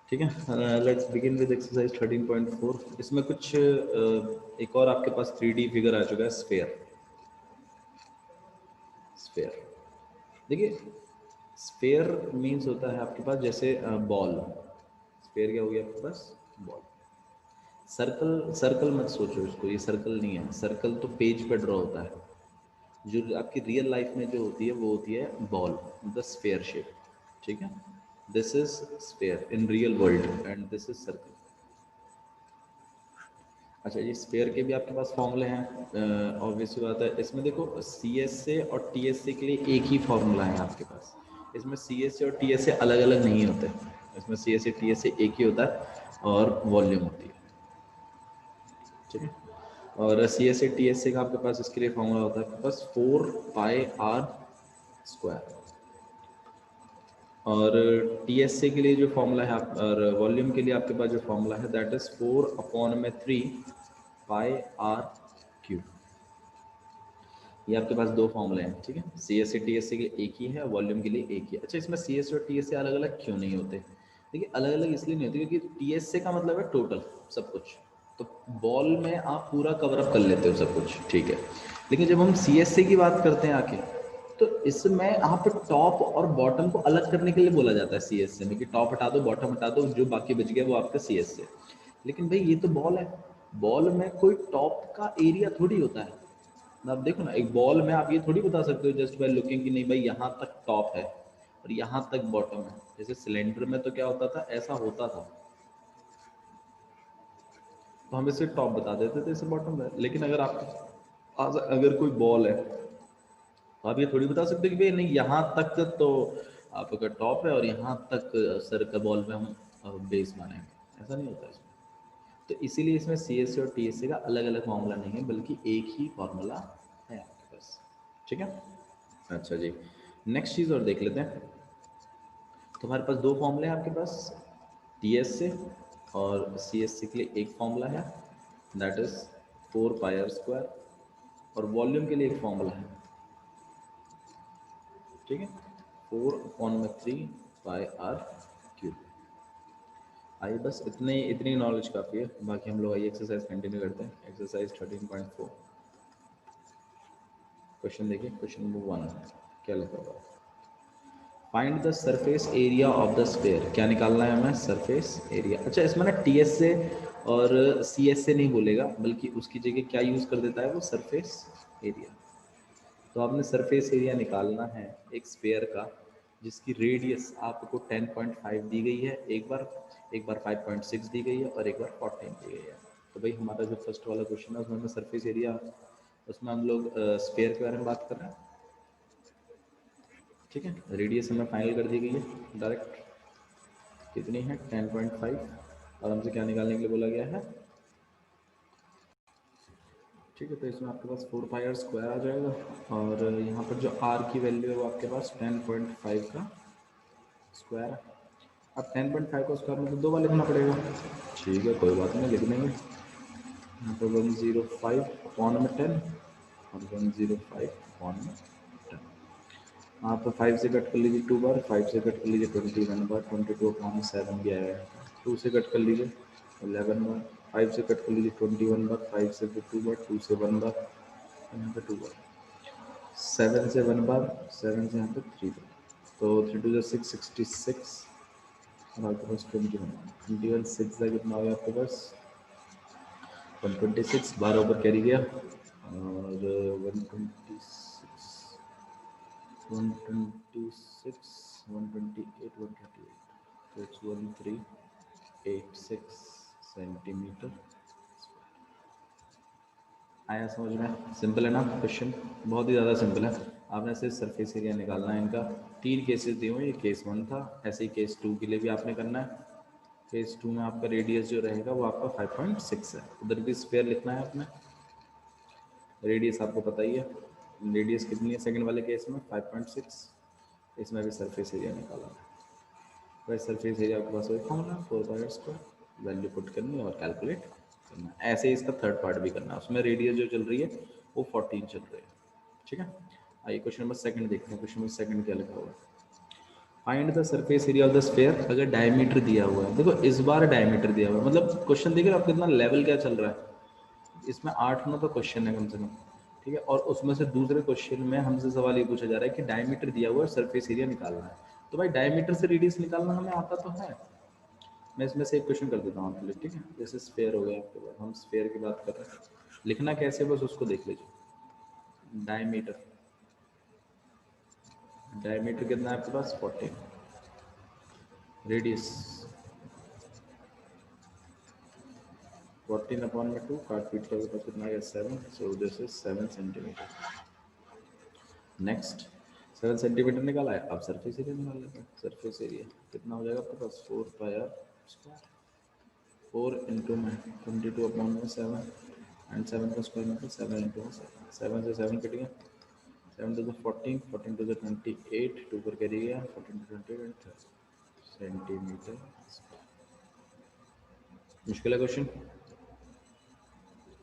ठीक है, let's begin with exercise 13.4। इसमें कुछ एक और आपके पास 3D फिगर आ चुका है, स्फेयर। स्फेयर देखिए, स्फेयर मीन्स होता है आपके पास जैसे बॉल। स्फेयर क्या हो गया आपके पास? बॉल। सर्कल, सर्कल मत सोचो इसको, ये सर्कल नहीं है। सर्कल तो पेज पे ड्रॉ होता है। जो आपकी रियल लाइफ में जो होती है वो होती है बॉल, द स्फेयर शेप। ठीक है, this is sphere in real world and this is circle. अच्छा, ये स्फेयर के भी आपके पास फॉर्मूले हैं, ऑब्वियस बात है। इसमें देखो, सी एस से और टी एस से के लिए एक ही फॉर्मूला है आपके पास। इसमें सी एस से और टी एस से अलग अलग नहीं होते। इसमें सी एस से टी एस से एक ही होता है और वॉल्यूम होती है। ठीक है, और C S C T S C का आपके पास इसके लिए फॉर्मूला होता है आपके पास 4πr²। और टी एस सी के लिए जो फॉर्मूला है और वॉल्यूम के लिए आपके पास जो फॉर्मूला है दैट इज 4/3πr³। ये आपके पास दो फॉर्मूले हैं। ठीक है, C S C T S C के लिए एक ही है, वॉल्यूम के लिए एक ही है। अच्छा, इसमें सी एस सी और टी एस सी अलग अलग क्यों नहीं होते? देखिए, अलग अलग इसलिए नहीं होते क्योंकि टी एस सी का मतलब है टोटल सब कुछ। तो बॉल में आप पूरा कवर अप कर लेते हो सब कुछ, ठीक है। लेकिन जब हम सी एस सी की बात करते हैं आके, तो इसमें आप टॉप और बॉटम को अलग करने के लिए बोला जाता है सी एस सी में कि टॉप हटा दो, बॉटम हटा दो, जो बाकी बच गया वो आपका सी एस सी है। लेकिन भाई ये तो बॉल है, बॉल में कोई टॉप का एरिया थोड़ी होता है। आप देखो ना, एक बॉल में आप ये थोड़ी बता सकते हो जस्ट बाय लुकिंग कि नहीं भाई यहाँ तक टॉप है और यहाँ तक बॉटम है। जैसे सिलेंडर में तो क्या होता था, ऐसा होता था, तो हम इसे टॉप बता देते थे, इसे बॉटम है। लेकिन अगर आप अगर कोई बॉल है तो आप ये थोड़ी बता सकते हो कि भाई नहीं यहाँ तक तो आपका टॉप है और यहाँ तक सर का बॉल में हम बेस मानेंगे। ऐसा नहीं होता इसमें। तो इसीलिए इसमें सी एस सी और टी एस सी का अलग अलग फॉर्मूला नहीं है, बल्कि एक ही फॉर्मूला है आपके पास। ठीक है, अच्छा जी, नेक्स्ट चीज़ और देख लेते हैं। तो हमारे पास दो फॉर्मूले हैं आपके पास, टी एस से और सी एस सी के लिए एक फॉर्मूला है दैट इज 4πr²। और वॉल्यूम के लिए एक फॉर्मूला है, ठीक है, 4/3πr³। आइए, बस इतनी नॉलेज काफ़ी है। बाकी हम लोग आइए एक्सरसाइज कंटिन्यू करते हैं। एक्सरसाइज 13.4 क्वेश्चन देखिए, क्वेश्चन नंबर 1 क्या लिखा हुआ है? Find the surface area of the sphere. क्या निकालना है हमें? Surface area. अच्छा, इसमें ना टी एस से और सी एस से नहीं बोलेगा, बल्कि उसकी जगह क्या यूज़ कर देता है वो? Surface area. तो आपने सरफेस एरिया निकालना है एक स्फेयर का जिसकी रेडियस आपको 10.5 दी गई है, एक बार 5.6 दी गई है और एक बार 14 दी गई है। तो भाई हमारा जो फर्स्ट वाला क्वेश्चन है उसमें हमें सरफेस एरिया, उसमें हम लोग स्फेयर के बारे में बात कर रहे हैं। ठीक है, रेडियस हमें फाइनल कर दी गई है डायरेक्ट, कितनी है? 10.5। और हमसे क्या निकालने के लिए बोला गया है? ठीक है, तो इसमें आपके पास 4πr² आ जाएगा और यहाँ पर जो r की वैल्यू है वो आपके पास 10.5 का स्क्वायर है। अब 10.5 का स्क्वायर मतलब दो बार लिखना पड़ेगा। ठीक है, कोई बात नहीं, लिख देंगे। यहाँ पर 105 अपॉन में 10 और 105 अपॉन में 10। आप 5 से कट कर लीजिए 2 बार, 5 से कट कर लीजिए 21 बार, 22/7 भी आएगा। 2 से कट कर लीजिए 11 बार, 5 से कट कर लीजिए 21 बार, 5 से फिर 2 बार, 2 से 1 बार, यहाँ पे 2 बार, 7 से 1 बार, 7 से यहाँ पे 3 बार। तो 3 2 6 66 और आपके पास 21 6 का कितना हो गया आपके पास? 126। 12 ऊपर कैरी गया और 126 126 128 138, तो इट्स 1386 सेंटीमीटर। आया समझ में? सिंपल है ना क्वेश्चन, बहुत ही ज़्यादा सिंपल है। आपने सिर्फ सरफेस एरिया निकालना है इनका। 3 केसेस दिए हुए, ये केस 1 था, ऐसे ही केस 2 के लिए भी आपने करना है। केस 2 में आपका रेडियस जो रहेगा वो आपका 5.6 है। उधर भी स्क्वायर लिखना है आपने। रेडियस आपको पता ही है, रेडियस कितनी है सेकंड वाले केस में? 5.6। इसमें भी सरफेस एरिया निकाला है। वही सरफेस एरिया आपके पास वही फॉर्मूला 4πr², वैल्यू पुट करनी है और कैलकुलेट करना है। ऐसे ही इसका थर्ड पार्ट भी करना है। उसमें रेडियस जो चल रही है वो 14 चल रही है। ठीक है, आइए क्वेश्चन नंबर सेकंड देखते हैं। क्वेश्चन नंबर सेकंड क्या लिखा हुआ है? Find the surface area of the sphere, अगर डायमीटर दिया हुआ है, देखो इस बार डायमीटर दिया हुआ है, मतलब क्वेश्चन देख रहे हो आप कितना लेवल क्या चल रहा है। इसमें 8-9 तो क्वेश्चन है कम से कम, ठीक है। और उसमें से दूसरे क्वेश्चन में हमसे सवाल ये पूछा जा रहा है कि डायमीटर दिया हुआ है, सरफेस एरिया निकालना है। तो भाई डायमीटर से रेडियस निकालना हमें आता तो है। मैं इसमें से एक क्वेश्चन कर देता हूँ आपके लिए, ठीक है। जैसे स्फेयर हो गया आपके पास, हम स्फेयर की बात कर रहे हैं, लिखना कैसे बस उसको देख लीजिए। डायमीटर, डायमीटर कितना है आपके पास 40, रेडियस 14/2, काट पीट के पास कितना है 7, so this is 7 centimetre. Next 7 centimetre निकाला है, अब सरफेस एरिया निकाल लेते हैं। सरफेस एरिया कितना हो जाएगा आपके पास 4 पाई आर स्क्वायर, 4 इंटू में 22/7 एंड 7 का स्क्वायर मतलब 7 इंटू 7, 7 से 7 कट गया, 7 टू द 14, 14 टू द 28, 2 पर कैरी गया, 14 टू 28 सेंटीमीटर। मुश्किल है क्वेश्चन।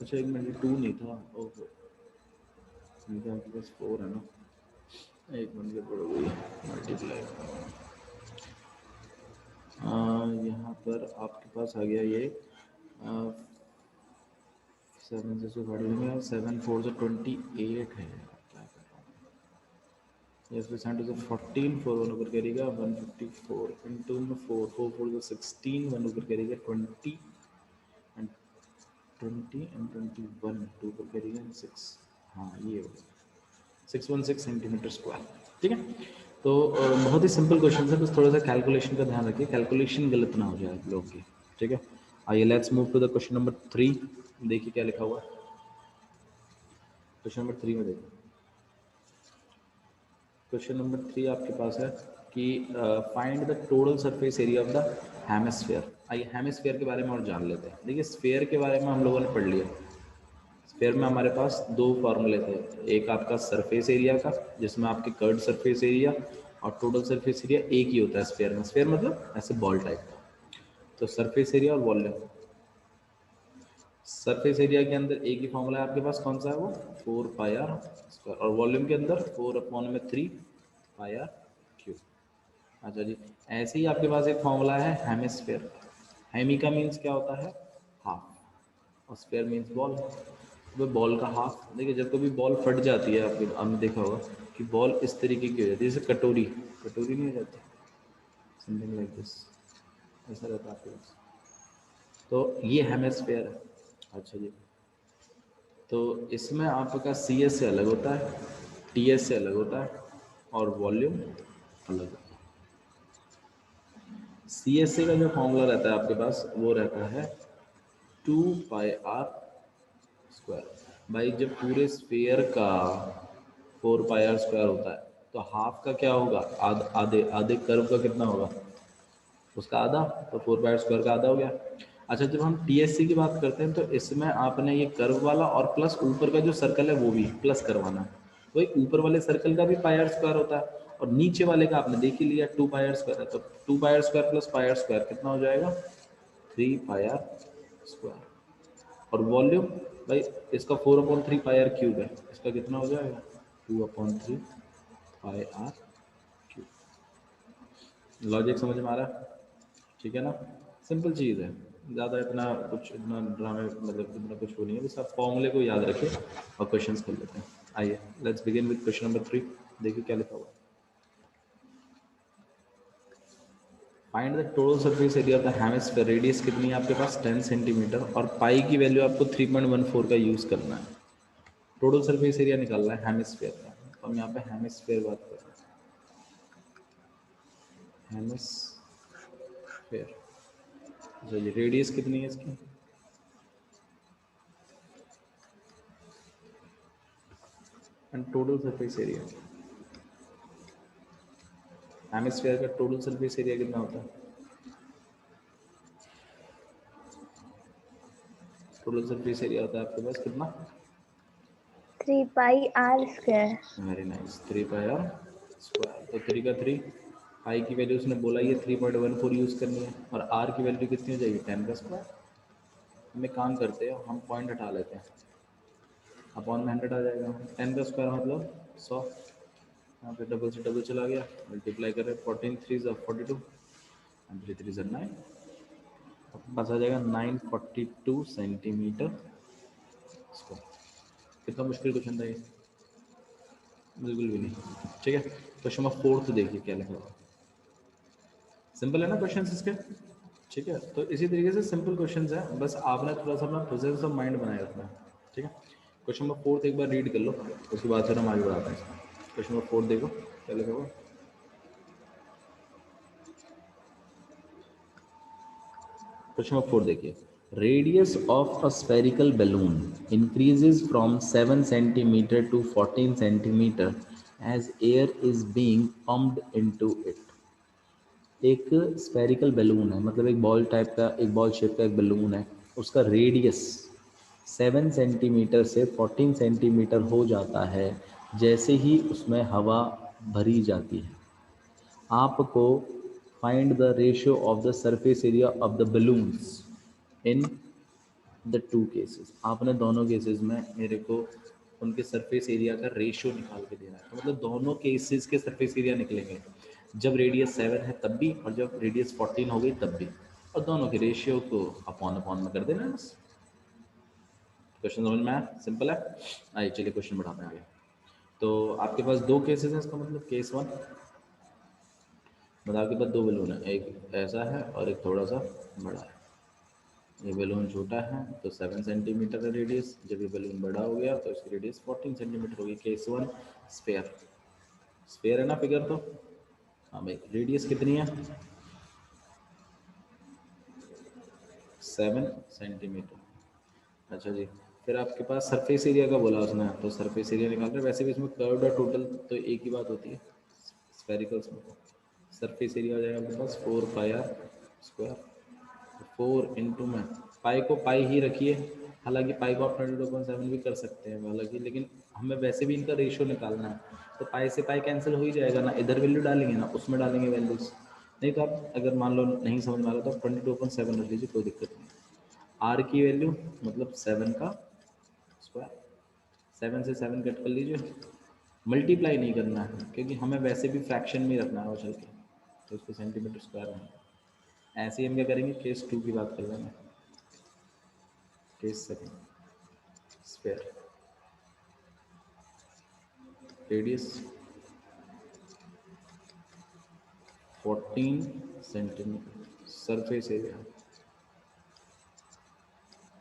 अच्छा एक मिनट, 2 नहीं था, ओके नहीं था आपके पास 4 है ना, एक मिनट के पड़ गई मल्टीप्लाई। यहाँ पर आपके पास आ गया ये 7 से जो काट लेंगे, 7 4 से 28 है, क्या कर रहा हूँ। yes percent is 14, 4 1 ऊपर करेगा 154 into में 4 4 4 से 16, 1 ऊपर करेगा 20 एंड 20 एंड 21, 2 ऊपर करेगा 6, हाँ ये होगा 616 सेंटीमीटर स्क्वायर, ठीक है। तो बहुत ही सिंपल क्वेश्चन है, बस थोड़ा सा कैलकुलेशन का ध्यान रखिए, कैलकुलेशन गलत ना हो जाए आप लोग की, ठीक है। आइए let's move to the question number 3। देखिए क्या लिखा हुआ है क्वेश्चन नंबर 3 में। देखिए क्वेश्चन नंबर 3 आपके पास है कि find the total surface area of the hemisphere. आइए हेमिस्फेयर के बारे में और जान लेते हैं। देखिए स्फेयर के बारे में हम लोगों ने पढ़ लिया, स्फेयर में हमारे पास दो फार्मूले थे, एक आपका सरफेस एरिया का जिसमें आपके कर्ड सरफेस एरिया और टोटल सरफेस एरिया एक ही होता है स्फेयर में। स्फेयर मतलब ऐसे बॉल टाइप का, तो सरफेस एरिया और वॉल्यूम। सरफेस एरिया के अंदर एक ही फॉर्मूला है आपके पास, कौन सा है वो 4 पाई आर स्क्वायर, और वॉल्यूम के अंदर 4/3 पाई आर क्यूब। अच्छा जी, ऐसे ही आपके पास एक फॉर्मूला है हेमिस्फेयर। हेमी का मीन्स क्या होता है हाफ, और स्फेयर मीन्स बॉल। वो बॉल का हाफ, देखिए जब कभी बॉल फट जाती है आपके, आपने देखा होगा कि बॉल इस तरीके की हो जाती है, जैसे कटोरी, कटोरी नहीं हो जाती, समथिंग लाइक दिस, ऐसा रहता है आपके पास। तो ये हेमिस्फेयर है। अच्छा जी, तो इसमें आपका सी एस से अलग होता है, टी एस से अलग होता है, और वॉल्यूम अलग होता है। सी एस सी का जो फॉर्मूला रहता है आपके पास वो रहता है 2 पाई आर स्क्वायर। भाई जब पूरे स्फेयर का 4 पाई आर स्क्वायर होता है तो हाफ का क्या होगा, आधे आधे कर्व का कितना होगा उसका आधा, तो 4 पाई आर स्क्वायर का आधा हो गया। अच्छा जब हम टी एस सी की बात करते हैं तो इसमें आपने ये कर्व वाला और प्लस ऊपर का जो सर्कल है वो भी प्लस करवाना है। वही ऊपर वाले सर्कल का भी पाई आर स्क्वायर होता है, और नीचे वाले का आपने देख ही लिया 2 पाई आर स्क्वायर है, तो 2 pi R square plus pi R square कितना हो जाएगा 3 पाई आर स्क्वायर। और वॉल्यूम भाई इसका 4/3 पाई आर क्यूब है, इसका कितना हो जाएगा 2/3 पाई आर क्यूब। लॉजिक समझ में आ रहा है, ठीक है ना। सिंपल चीज़ है, ज़्यादा इतना कुछ इतना ड्रामे मतलब इतना कुछ वो नहीं है, बस आप फॉर्मूले को याद रखिए और क्वेश्चंस कर लेते हैं। आइए let's begin with question number 3। देखिए क्या लिखा हुआ है। Find the total surface area of the hemisphere. Radius कितनी है आपके पास 10 सेंटीमीटर, और पाई की वैल्यू आपको 3.14 का यूज़ करना है। टोटल सरफेस एरिया निकालना है हेमिस्फीयर का, तो हम यहाँ पे हेमिस्फीयर बात कर रहे हैं, हेमिस्फीयर। चलिए रेडियस कितनी है इसकी, and total surface area. Hemisphere का टोटल सरफेस एरिया कितना होता है, टोटल सरफेस एरिया होता है आपके पास कितना 3 pi R square. Very nice 3 pi R square. तो 3 का 3, पाई की वैल्यू उसने बोला ये 3.14 यूज़ करनी है, और आर की वैल्यू कितनी हो जाएगी 10 का स्क्वायर। हम एक काम करते हैं, हम पॉइंट हटा लेते हैं, अपॉन में 100 आ जाएगा, 10 का स्क्वायर मतलब 100, यहाँ पे डबल से डबल चला गया, मल्टीप्लाई कर रहे हैं, 14 3 42 एंड 3 3 9, आपके पास आ जाएगा 942 सेंटीमीटर स्क्वायर। कितना मुश्किल क्वेश्चन था ये? बिल्कुल भी नहीं। ठीक है, क्वेश्चन नंबर 4 देखिए क्या लिखा हुआ। सिंपल है ना क्वेश्चन इसके? ठीक है, तो इसी तरीके से सिंपल क्वेश्चन है, बस आपने थोड़ा सा अपना प्रेजेंस ऑफ माइंड बनाए रखना है। ठीक है, क्वेश्चन नंबर 4 एक बार रीड कर लो, उसके बाद फिर हम आगे बढ़ाते हैं इसमें। क्वेश्चन नंबर 4 देखो क्या लिखा हुआ। क्वेश्चन नंबर 4 देखिए, radius of a spherical balloon increases from 7 centimetre to 14 centimetre as air is being pumped into it. एक स्फेरिकल बैलून है, मतलब एक बॉल टाइप का, एक बॉल शेप का एक बैलून है, उसका रेडियस 7 सेंटीमीटर से 14 सेंटीमीटर हो जाता है जैसे ही उसमें हवा भरी जाती है। आपको find the ratio of the surface area of the balloons in the two cases. आपने दोनों केसेस में मेरे को उनके सरफेस एरिया का रेशियो निकाल के देना है। तो मतलब दोनों केसेस के सरफेस एरिया निकलेंगे, जब रेडियस 7 है तब भी और जब रेडियस 14 हो गई तब भी, और दोनों के रेशियो को अपॉन अपॉन में कर देना है बस। क्वेश्चन समझ में आया? सिंपल है। आइए चलिए क्वेश्चन बढ़ाते हैं आगे। तो आपके पास दो केसेस हैं, इसका मतलब केस 1, मतलब आपके पास दो बलून है, एक ऐसा है और एक थोड़ा सा बड़ा है। ये बैलून छोटा है तो 7 सेंटीमीटर है रेडियस, जब ये बैलून बड़ा हो गया तो इसकी रेडियस 14 सेंटीमीटर होगी। केस 1 स्फेयर, स्फेयर है ना फिगर तो। हाँ भाई, रेडियस कितनी है? 7 सेंटीमीटर। अच्छा जी, फिर आपके पास सरफेस एरिया का बोला उसने, तो सरफेस एरिया निकाल रहे हैं। वैसे भी इसमें कर्व्ड और टोटल तो एक ही बात होती है स्फेरिकल्स में। सरफेस एरिया हो जाएगा आपके पास 4 पाई आर स्क्वायर, 4 इंटू में पाई को पाई ही रखिए, हालांकि पाई को आप 22.7 भी कर सकते हैं हालांकि, लेकिन हमें वैसे भी इनका रेशियो निकालना है, तो पाई से पाई कैंसिल हो ही जाएगा ना, इधर वैल्यू डालेंगे ना उसमें डालेंगे वैल्यूज। नहीं तो आप अगर मान लो नहीं समझ में आ रहा तो आप 22.7 रख लीजिए, कोई दिक्कत नहीं। आर की वैल्यू मतलब 7 का स्क्वायर, 7 से 7 कट कर लीजिए, मल्टीप्लाई नहीं करना है क्योंकि हमें वैसे भी फ्रैक्शन में ही रखना है वो चल के, तो इसको सेंटीमीटर स्क्वायर में। ऐसे ही हम क्या करेंगे, केस 2 की बात कर लेंगे। Case second, sphere, radius 14 centimetre, surface area,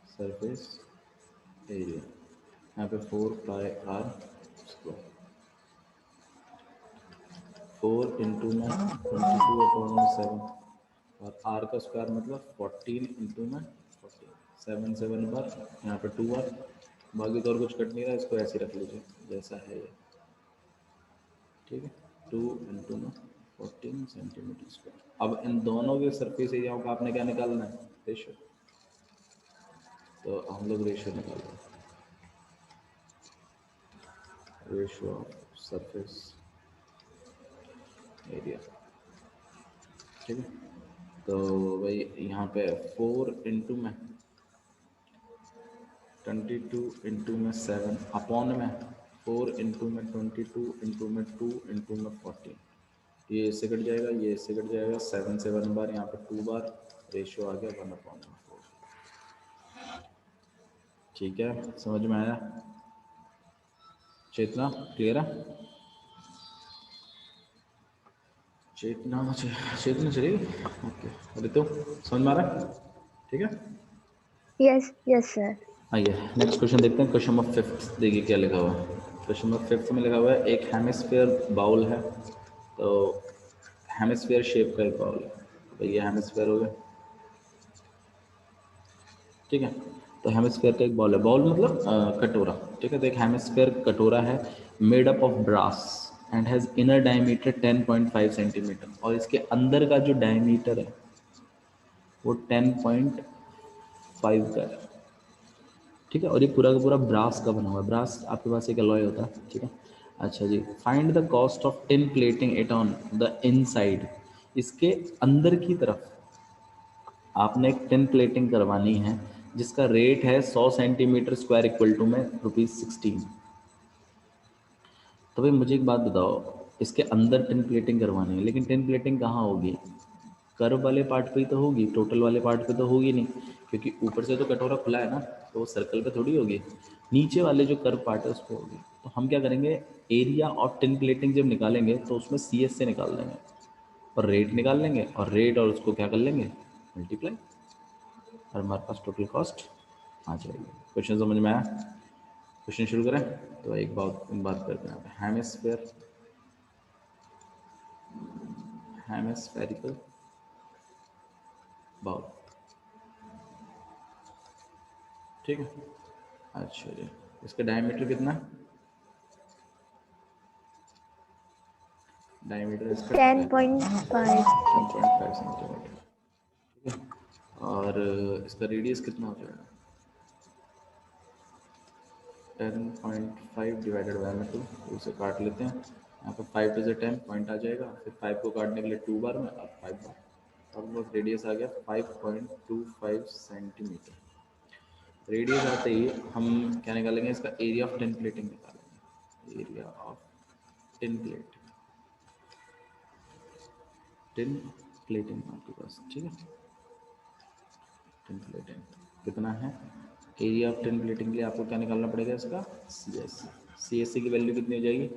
surface area यहाँ पे 4 पाई आर स्क्वायर, 4 इंटू में 22/7 और आर का स्क्वायर मतलब 14 इंटू में 14, 7 7 बार, यहाँ पे 2 बार, बाकी तो और कुछ कट नहीं रहा, इसको ऐसे रख लीजिए जैसा है ये। ठीक है, 2 इंटू में 14 सेंटीमीटर स्क्वायर। अब इन दोनों के सरफेस एरियाओं का आपने क्या निकालना है, रेशियो। तो हम लोग रेशियो निकाल रहे हैं, रेशियो ऑफ सरफेस एरिया। ठीक है, तो भाई यहाँ पे 4 इंटू में 22 इंटू में 7 अपॉन में 4 इंटू में 22 इंटू में 2 इंटू में 14, ये इससे कट जाएगा, ये इससे कट जाएगा, 7 से 1 बार, यहाँ पे 2 बार, रेशियो आ गया 1/4। ठीक है, समझ में आया? चेतना क्लियर है? चेतना चेतना चलेगी, ओके। अरे तो समझ में आ रहा है? ठीक है, यस यस सर। आइए नेक्स्ट क्वेश्चन देखते हैं। क्वेश्चन नंबर 5 देखिए क्या लिखा हुआ है। क्वेश्चन नंबर 5 में लिखा हुआ है, एक हेमिस्फीयर बाउल है, तो हेमिस्फीयर शेप का एक बाउल है, तो ये हेमिस्फीयर हो गया। ठीक है, तो हेमिस्फीयर का एक बॉल है, बॉल मतलब कटोरा। ठीक है, तो एक हेमिस्फीयर कटोरा है made up of brass and has inner diameter 10.5 centimetre, और इसके अंदर का जो डायमीटर है वो 10.5 का है। ठीक है, और ये पूरा का पूरा ब्रास का बना हुआ है। ब्रास आपके पास एक अलॉय होता है। ठीक है, अच्छा जी, find the cost of tin plating it on the inside. इसके अंदर की तरफ आपने एक टिन प्लेटिंग करवानी है जिसका रेट है 100 सेंटीमीटर स्क्वायर इक्वल टू में ₹16। तो भाई मुझे एक बात बताओ, इसके अंदर टिन प्लेटिंग करवानी है, लेकिन टिन प्लेटिंग कहाँ होगी? कर्व वाले पार्ट पे ही तो होगी, टोटल वाले पार्ट पे तो होगी नहीं, क्योंकि ऊपर से तो कटोरा खुला है ना, तो वो सर्कल पे थोड़ी होगी, नीचे वाले जो कर्व पार्ट है उस पर होगी। तो हम क्या करेंगे, एरिया ऑफ टिन प्लेटिंग जब निकालेंगे तो उसमें सी एस से निकाल देंगे और रेट निकाल लेंगे, और रेट और उसको क्या कर लेंगे, मल्टीप्लाई, और हमारे पास टोटल कॉस्ट आ जाएगी। क्वेश्चन समझ में आया? क्वेश्चन शुरू करें। तो एक बात करते हैं, हेमिस्फेरिकल बाउल, ठीक है। अच्छा जी, इसका डायमीटर कितना है? डायमीटर इसका 10.5. 10.5 सेंटीमीटर, ठीक है। और इसका रेडियस कितना हो जाएगा? 10.5 डिवाइडेड बाय में 2, उसे काट लेते हैं। यहाँ पर 5 टू 10 पॉइंट आ जाएगा, फिर 5 को काटने के लिए 2 बार में, अब 5 बार, अब वो रेडियस आ गया 5.25 सेंटीमीटर। रेडियस आते ही हम क्या निकालेंगे, इसका एरिया ऑफ टिन प्लेटिंग निकालेंगे। एरिया ऑफ टिन प्लेटिंग आपके पास, ठीक है। टिन प्लेटिंग कितना है? एरिया ऑफ टिन प्लेटिंग के लिए आपको क्या निकालना पड़ेगा, इसका सी एस सी की वैल्यू कितनी हो जाएगी?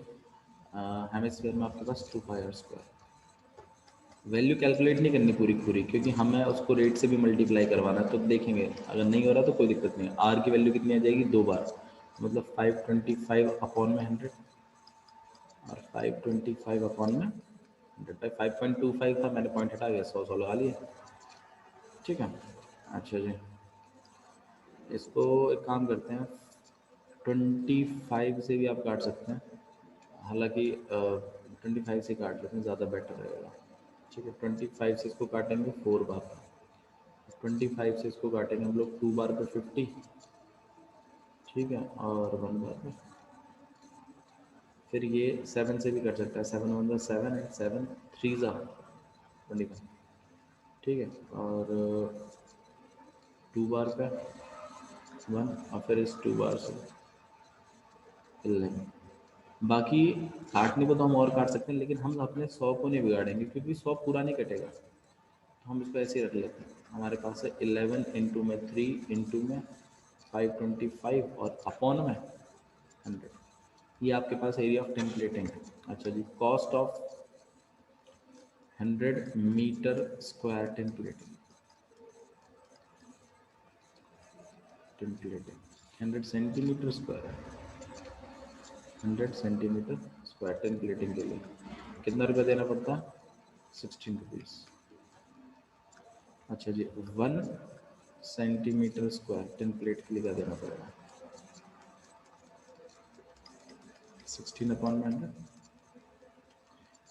हेमिस्फीयर में आपके पास 2πr²। वैल्यू कैलकुलेट नहीं करनी पूरी पूरी, क्योंकि हमें उसको रेट से भी मल्टीप्लाई करवाना है, तो देखेंगे अगर नहीं हो रहा तो कोई दिक्कत नहीं है। आर की वैल्यू कितनी आ जाएगी? 2 बार, मतलब 525 अपॉन में 100, और 525 अपॉन में 100 बाई 5.25 था, मैंने पॉइंट हटा गया, 100 लगा लिया, ठीक है। अच्छा जी, इसको एक काम करते हैं, 25 से भी आप काट सकते हैं, हालांकि 25 से काट लेते हैं, ज़्यादा बेटर रहेगा, ठीक है। 25 से इसको काटेंगे 4 बार, 25 से इसको काटेंगे हम लोग 2 बार पे 50, ठीक है, और 1 बार पे, फिर ये 7 से भी कर सकता है, 7 1 7 7 3 25, ठीक है, और 2 बार पे 1, और फिर इस 2 बार से 11। बाकी काटने को तो हम और काट सकते हैं, लेकिन हम अपने 100 को नहीं बिगाड़ेंगे, क्योंकि 100 पूरा नहीं कटेगा, तो हम इसको ऐसे ही रख लेते हैं। हमारे पास है 11 इंटू में 3 इंटू में 525 और अपॉन में 100, ये आपके पास एरिया ऑफ टिन प्लेटिंग है। अच्छा जी, cost of 100 metre square tin plating, 100 centimetre square है, 100 सेंटीमीटर स्क्वायर टिन प्लेटिंग के लिए कितना रुपया देना पड़ता है? 16 रुपीज़। अच्छा जी, 1 सेंटीमीटर स्क्वायर टिन प्लेट के लिए क्या देना पड़ेगा? 16 अपॉन में 100।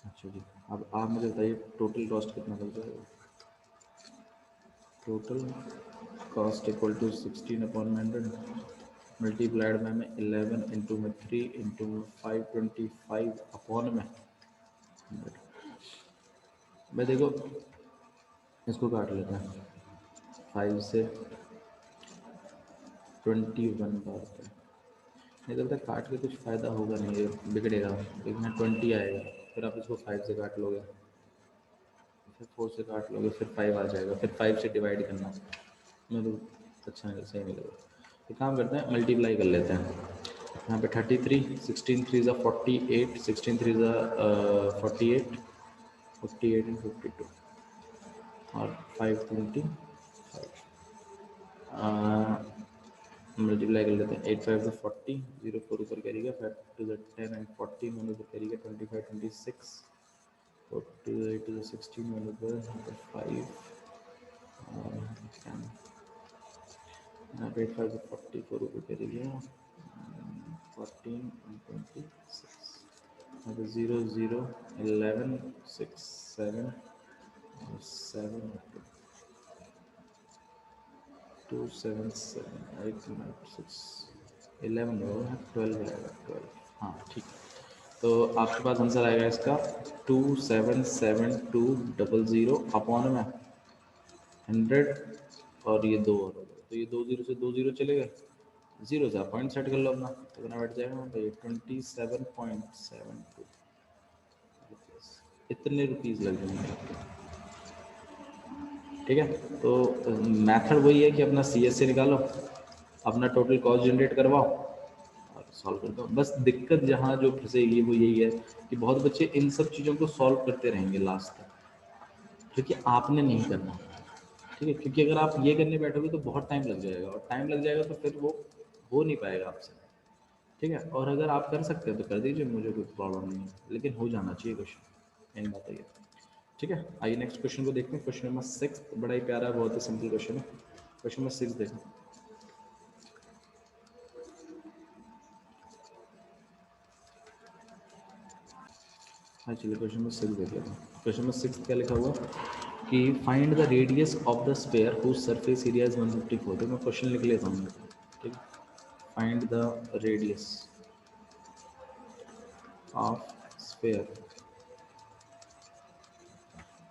अच्छा जी, अब आप मुझे बताइए टोटल कॉस्ट कितना लग जाएगा? Total cost equal to 16 upon में 100 मल्टीप्लाइड में 11 इंटू में 3 इंटू 525 अपॉन में 100। मैं देखो इसको काट लेते हैं, 5 से 21 बार पे, नहीं लगता काट के कुछ फ़ायदा होगा नहीं, ये बिगड़ेगा, लेकिन 20 आएगा, फिर आप इसको 5 से काट लोगे, फिर 4 से काट लोगे, फिर 5 आ जाएगा, फिर 5 से डिवाइड करना, मैं तो अच्छा नहीं, सही नहीं लगा। एक काम करते हैं, मल्टीप्लाई कर लेते हैं। यहाँ पे 33, 16 3 ज़ा 48, 16 3 ज़ा 48, 48 एंड 52, और 525 मल्टीप्लाई कर लेते हैं। 8 5 40, 0 4 ऊपर करिएगा, 5 टू 10 एंड 40 वन ऊपर करिएगा, 25 26, 48 टू 16 वन ऊपर 5, 10, 8 5 44 ऊपर करिएगा, 14 and 26, 0 0 11 6 7 7 2 7 7 8 9 6 11 होगा, 12 रहेगा, 12, हाँ ठीक है। तो आपके पास आंसर आएगा इसका 27720 अपॉन में 100, और ये 2 और हो गए, तो ये 2 जीरो से 2 जीरो चले गए, जीरो से आप पॉइंट सेट कर लो अपना, कितना बैठ जाएगा भाई? 27.72, इतने रुपीस लग जाएंगे आपके। ठीक है, तो मेथड वही है कि अपना CS से निकालो, अपना टोटल कॉस्ट जनरेट करवाओ और सॉल्व कर दो। बस दिक्कत जहाँ जो फंसेगी वो यही है कि बहुत बच्चे इन सब चीज़ों को सॉल्व करते रहेंगे लास्ट तक, क्योंकि आपने नहीं करना। ठीक है, क्योंकि अगर आप ये करने बैठोगे तो बहुत टाइम लग जाएगा, और टाइम लग जाएगा तो फिर वो हो नहीं पाएगा आपसे। ठीक है, और अगर आप कर सकते हो तो कर दीजिए, मुझे कोई प्रॉब्लम नहीं है, लेकिन हो जाना चाहिए क्वेश्चन, मेन बात है ये। ठीक है, आइए नेक्स्ट क्वेश्चन को देखते हैं। क्वेश्चन नंबर 6 बड़ा ही प्यारा, बहुत ही सिंपल क्वेश्चन है। क्वेश्चन नंबर 6 देखें। हाँ चलिए क्वेश्चन नंबर 6 देख लेते हैं। क्वेश्चन नंबर 6 क्या लिखा हुआ कि find the radius of the sphere whose surface area is 154। तो मैं क्वेश्चन लिख लेता हूँ। ठीक है, find the radius of sphere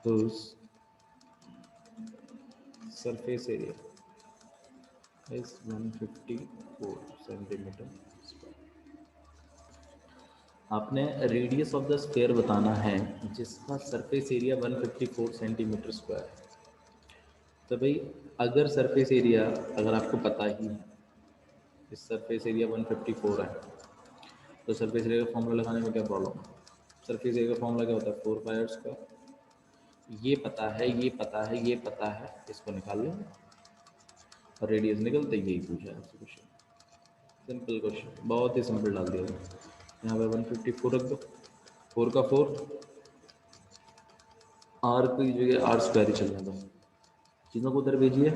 whose surface area is 154 centimetre square. आपने रेडियस ऑफ द स्फीयर बताना है जिसका सरफेस एरिया 154 सेंटीमीटर स्क्वायर है। तो भाई अगर सरफेस एरिया अगर आपको पता ही है, इस सरफेस एरिया 154 है, तो सरफेस एरिया का फॉर्मूला लगाने में क्या प्रॉब्लम है? सरफेस एरिया का फॉर्मूला क्या होता है? 4 पाई आर स्क्वायर। ये पता है, ये पता है, ये पता है, इसको निकाल लेंगे और रेडियस निकलते यही पूछा है आपसे क्वेश्चन। सिंपल क्वेश्चन, बहुत ही सिंपल डाल दिया। यहाँ पे 154 रख दो, 4 का 4, आर की जगह आर स्क्वायर ही चलने दो। चीज़ों को उधर भेजिए,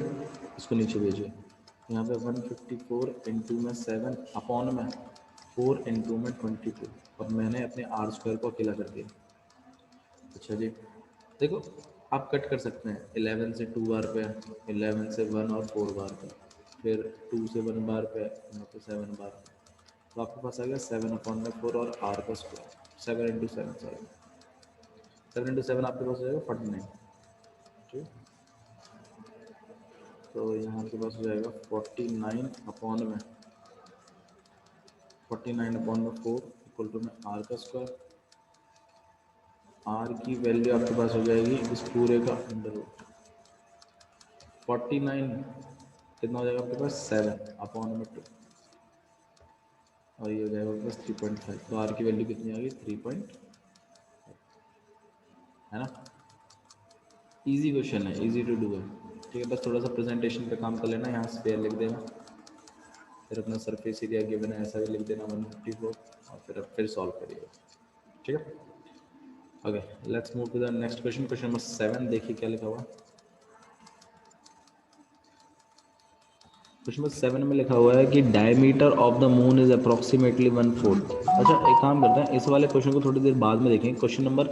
इसको नीचे भेजिए। यहाँ पे 154 इंटू में 7 अपॉन में 4 इंटू में 22, और मैंने अपने आर स्क्वायर को अकेला कर दिया। अच्छा जी, देखो आप कट कर सकते हैं। 11 से 2 बार पे, 11 से 1 और 4 बार पे, फिर 2 से 1 बार पे, यहाँ पे 7 बार पे, तो आपके पास आ गया 7 अपॉन में 4 और आर का स्क्वायर। 7 इंटू 7, सॉरी 7 इंटू 7 आपके पास हो जाएगा 49। ठीक है, तो यहाँ आपके पास हो जाएगा 49 अपॉन में 49 अपॉन में 4 इक्वल टू में आर का स्क्वायर। आर की वैल्यू आपके पास हो जाएगी इस पूरे का अंडर रूट 49, कितना हो जाएगा आपके पास 7 अपॉन में 2, और ये हो जाएगा आपके पास 3.5। तो आर की वैल्यू कितनी आ गई? 3. है ना, इजी क्वेश्चन है, इजी टू डू है। ठीक है, बस थोड़ा सा प्रेजेंटेशन पे काम कर लेना। यहाँ स्पेयर लिख देना, फिर अपना सरफेस एरिया गिवन है ऐसा भी लिख देना 154, और फिर सॉल्व करिएगा। ठीक है, okay let's move to the next question. Question number 7 देखिए क्या लिखा हुआ। क्वेश्चन नंबर 7 में लिखा हुआ है कि diameter of the moon is approximately 1/4। अच्छा एक काम करते हैं, इस वाले क्वेश्चन को थोड़ी देर बाद में देखेंगे। क्वेश्चन नंबर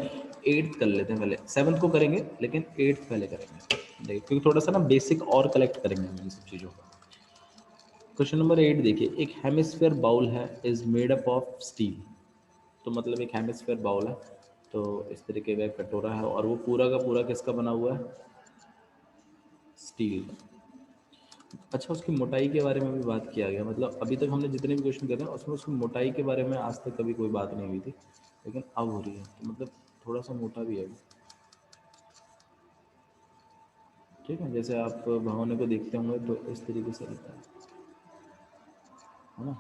8 कर लेते हैं पहले, 7 को करेंगे लेकिन 8 पहले करेंगे, देखिए क्योंकि थोड़ा सा ना बेसिक और कलेक्ट करेंगे इन सब चीज़ों को। क्वेश्चन नंबर 8 देखिए, एक हेमिस्फेयर बाउल है is made up of steel. तो मतलब एक हेमिस्फेयर बाउल है, तो इस तरीके का एक कटोरा है, और वो पूरा का पूरा किसका बना हुआ है? स्टील का। अच्छा उसकी मोटाई के बारे में भी बात किया गया, मतलब अभी तक हमने जितने भी क्वेश्चन करे हैं उसमें उसकी मोटाई के बारे में आज तक कभी कोई बात नहीं हुई थी, लेकिन अब हो रही है, तो मतलब थोड़ा सा मोटा भी है वो। ठीक है, जैसे आप भगवान को देखते होंगे तो इस तरीके से रहता है ना।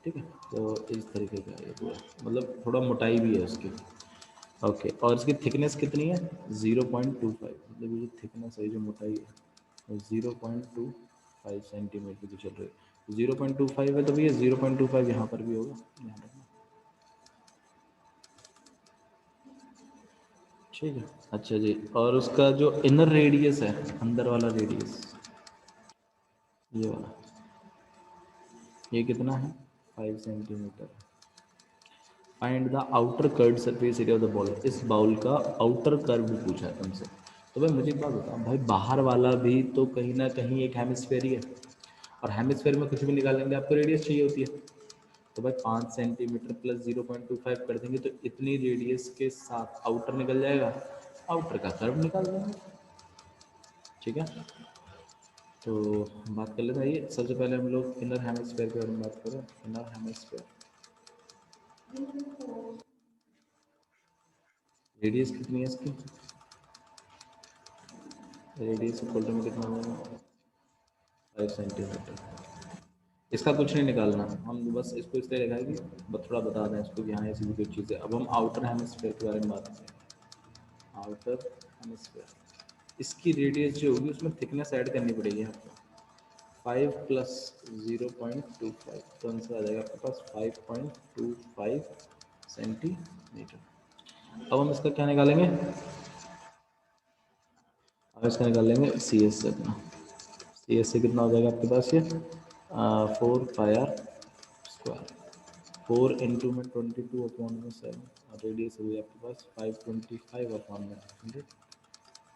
ठीक है, तो इस तरीके का ये पूरा, मतलब थोड़ा मोटाई भी है उसकी। ओके, और इसकी थिकनेस कितनी है? 0.25, मतलब ये जो थिकनेस है, जो मोटाई है 0.25 सेंटीमीटर की चल रही है। 0.25 है तो भैया 0.25 यहाँ पर भी होगा, ध्यान रखना। ठीक है, अच्छा जी, और उसका जो इनर रेडियस है, अंदर वाला रेडियस, ये वाला, ये कितना है? 5 centimetre. Find the outer curve surface area of the ball. इस बाउल का आउटर कर्व पूछा है तुमसे। तो भाई मुझे एक बात बताओ, भाई बाहर वाला भी तो कहीं ना कहीं एक हेमिस्फेयर ही है, और हेमिस्फेयर में कुछ भी निकालेंगे आपको रेडियस चाहिए होती है। तो भाई 5 सेंटीमीटर प्लस 0.25 कर देंगे तो इतनी रेडियस के साथ आउटर निकल जाएगा, आउटर का कर्व निकाल देंगे। ठीक है, तो बात कर लेते हैं। ये सबसे पहले हम लोग इनर हेमिस्फेयर के बारे में बात करें। इनर हेमिस्फेयर, रेडियस कितनी है इसकी? रेडियस इक्वल टू में कितना होगा? 5 सेंटीमीटर। इसका कुछ नहीं निकालना, हम बस इसको इस तरह लिखाएंगे, बस थोड़ा बता दें इसको कि हाँ ऐसी भी कोई चीज़ है। अब हम आउटर हेमिस्फीयर के बारे में बात करें। आउटर हेमिस्फीयर, इसकी रेडियस जो होगी उसमें थिकनेस ऐड करनी पड़ेगी आपको। 5 प्लस 0.25 तो आंसर आ जाएगा आपके पास 5.25 सेंटीमीटर। अब हम इसका क्या निकालेंगे? अब इसका निकाल लेंगे सी एस से अपना। सी एस से कितना हो जाएगा आपके पास ये? 4 पाई आर स्क्वायर। 4 इंटू में 22 अपॉन में 7 और रेडियस हुई आपके पास 525 अपॉन में 100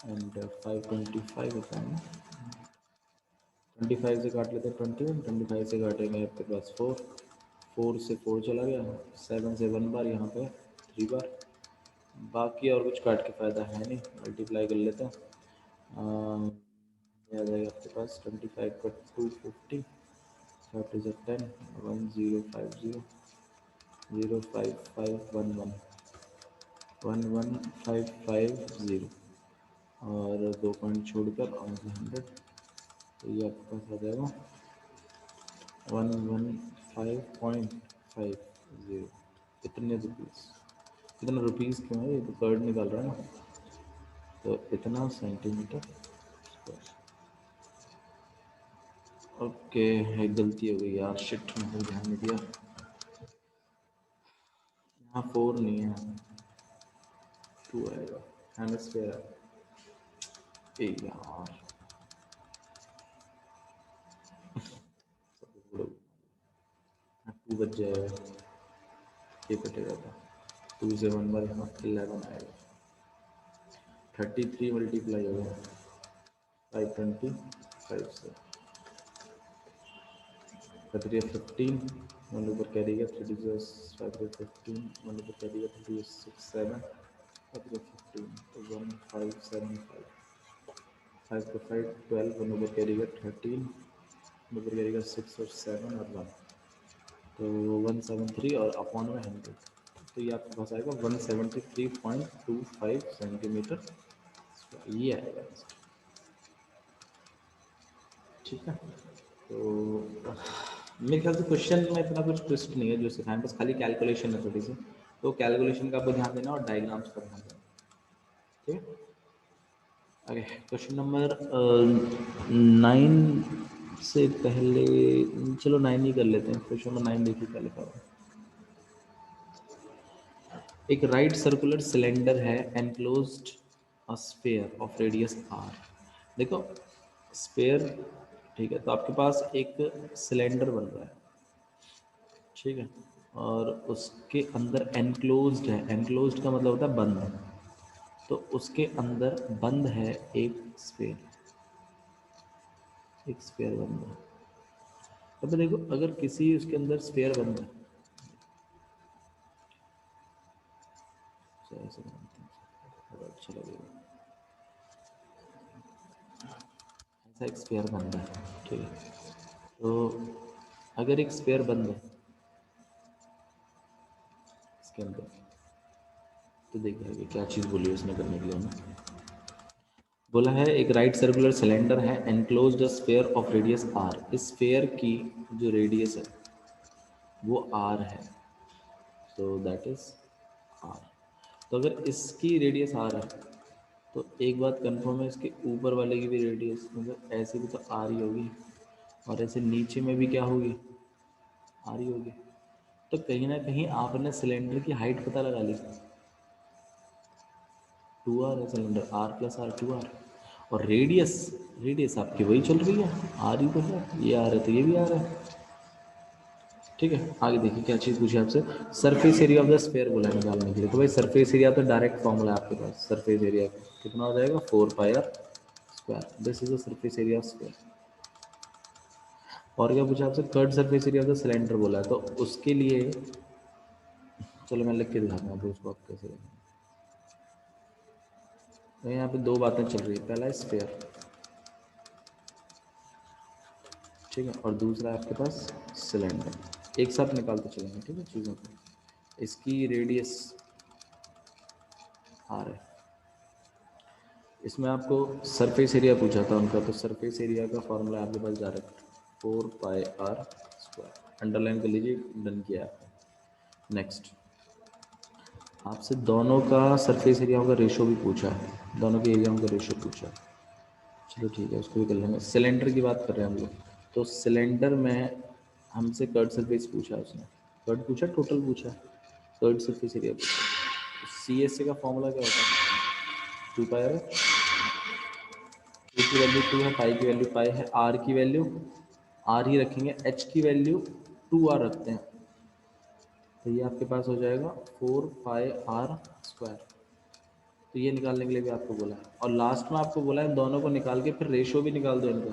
एंड 525 अपॉन में 25 से काट लेते हैं 21, 25 से काटेंगे आपके पास 4, 4 से 4 चला गया, 7 से 1 बार, यहाँ पे 3 बार। बाकी और कुछ काट के फ़ायदा है नहीं, मल्टीप्लाई कर लेते हैं। ये आ जाएगा आपके पास 25 का 250, 5 इज़ 10, 1050, 05511, 11550 और 2 पॉइंट छोड़कर और 100, तो ये आपके पास आ जाएगा 115.50। इतने रुपीज़, इतना रुपीज़ क्यों है, ये तो कर्ड निकाल रहा है ना, तो इतना सेंटीमीटर स्क्वायर। ओके, एक गलती हो गई यार, शिट, मैंने ध्यान नहीं दिया, यहाँ 4 नहीं है, 2 आएगा, हेमिस्फीयर है। ए यार, 2 बच जाएगा, ये कटेगा था, 2 से 1 बार यहाँ 11 आएगा, 33 मल्टीप्लाई होगा 525 से, 15 वन ऊपर कैरी गया 3 15 वन ऊपर कैरी गया 3 6 7 15 तो 1575 5 को 5 12 वन ऊपर कैरी गया 13 वन ऊपर कैरी गया 6 और 7 और 1 तो 173 और अपॉन में 100, तो ये आपके पास आएगा 173.25 सेंटीमीटर, ये आएगा। ठीक है, तो मेरे ख्याल से क्वेश्चन में इतना कुछ ट्विस्ट नहीं है जो सिखाएं, बस खाली कैलकुलेशन है थोड़ी सी, तो कैलकुलेशन का आपको ध्यान देना और डायग्राम्स पर ध्यान देना। ठीक है, ओके, क्वेश्चन नंबर 9 से पहले, चलो 9 ही कर लेते हैं। क्वेश्चन नंबर 9 देखिए क्या लिखा हुआ है। एक राइट सर्कुलर सिलेंडर है enclosed a sphere of radius R. देखो स्फीयर, ठीक है, तो आपके पास एक सिलेंडर बन रहा है, ठीक है, और उसके अंदर एनक्लोज्ड है, एनक्लोज्ड का मतलब होता है बंद, तो उसके अंदर बंद है एक स्फीयर, एक स्फीयर बंद है। अब देखो अगर किसी उसके अंदर स्फीयर बंद है, तो ऐसे बनाते हैं, थोड़ा अच्छा लगेगा, ऐसा एक स्फीयर बंद है, ठीक है, तो अगर एक स्फीयर बंद है इसके अंदर, तो देखिए आगे क्या चीज़ बोली है उसने करने के लिए हमें, बोला है एक राइट सर्कुलर सिलेंडर है enclosed a sphere of radius R, इस स्फीयर की जो रेडियस है वो आर है, सो दैट इज आर। तो अगर इसकी रेडियस आर है तो एक बात कंफर्म है, इसके ऊपर वाले की भी रेडियस मतलब ऐसे भी तो आर ही होगी और ऐसे नीचे में भी क्या होगी, आर ही होगी। तो कहीं ना कहीं आपने सिलेंडर की हाइट पता लगा ली, 2r है cylinder, are plus are 2r, और रेडियस, रेडियस आपकी वही चल रही है, आर ही तो है, ये आ रहा है तो ये भी आ रहा है। ठीक है, आगे देखिए क्या चीज़ पूछी आपसे, surface area of the sphere बोला है निकालने के लिए, तो भाई सरफेस एरिया तो डायरेक्ट फॉर्मूला है आपके पास, सरफेस एरिया का कितना हो जाएगा 4 pi R square, this is the surface area of sphere. और क्या पूछा आपसे, curved surface area of the cylinder बोला है, तो उसके लिए चलो मैं लिख के दिखाता हूँ उसको आप कैसे करेंगे। तो यहाँ पे दो बातें चल रही है, पहला है स्फीयर, ठीक है, और दूसरा है आपके पास सिलेंडर, एक साथ निकालते चलेंगे, ठीक है चीज़ों को। इसकी रेडियस आर है। इसमें आपको सरफेस एरिया पूछा था उनका, तो सरफेस एरिया का फॉर्मूला आपके पास डायरेक्ट 4πr²। अंडरलाइन कर लीजिए, डन किया आपने। नेक्स्ट आपसे दोनों का सरफेस एरियाओं का रेशो भी पूछा है, दोनों के एरियाओं का रेशो पूछा है। चलो ठीक है, उसको भी कर लेंगे। सिलेंडर की बात कर रहे हैं हम लोग, तो सिलेंडर में हमसे कर्ड सरफेस पूछा है उसने, कर्ड पूछा, टोटल पूछा, कर्ड सरफेस एरिया पूछा। सी एस ए का फॉर्मूला क्या होता है? 2πr। ए की वैल्यू 2 है, पाई की वैल्यू पाई है, आर की वैल्यू आर ही रखेंगे, एच की वैल्यू 2r रखते हैं, तो ये आपके पास हो जाएगा 4πr²। तो ये निकालने के लिए भी आपको बोला है, और लास्ट में आपको बोला है दोनों को निकाल के फिर रेशो भी निकाल दो इनका।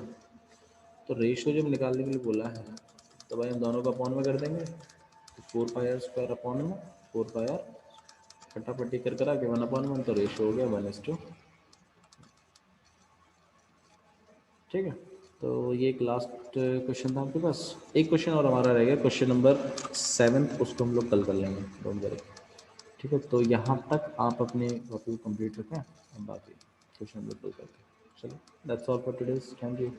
तो रेशो जब निकालने के लिए बोला है तो भाई हम दोनों को अपॉन में कर देंगे, तो 4πr² अपॉन में 4πr, फटाफटी कर करा के 1/1, तो रेशो हो गया 1:। ठीक है, तो ये एक लास्ट क्वेश्चन था आपके पास। एक क्वेश्चन और हमारा रह गया, क्वेश्चन नंबर 7, उसको हम लोग कल कर लेंगे, डोंट वरी। ठीक है, तो यहाँ तक आप अपनी कॉपी कंप्लीट रखें, हम बाकी क्वेश्चन हम लोग कल करते हैं। चलो, that's all for today, thank you.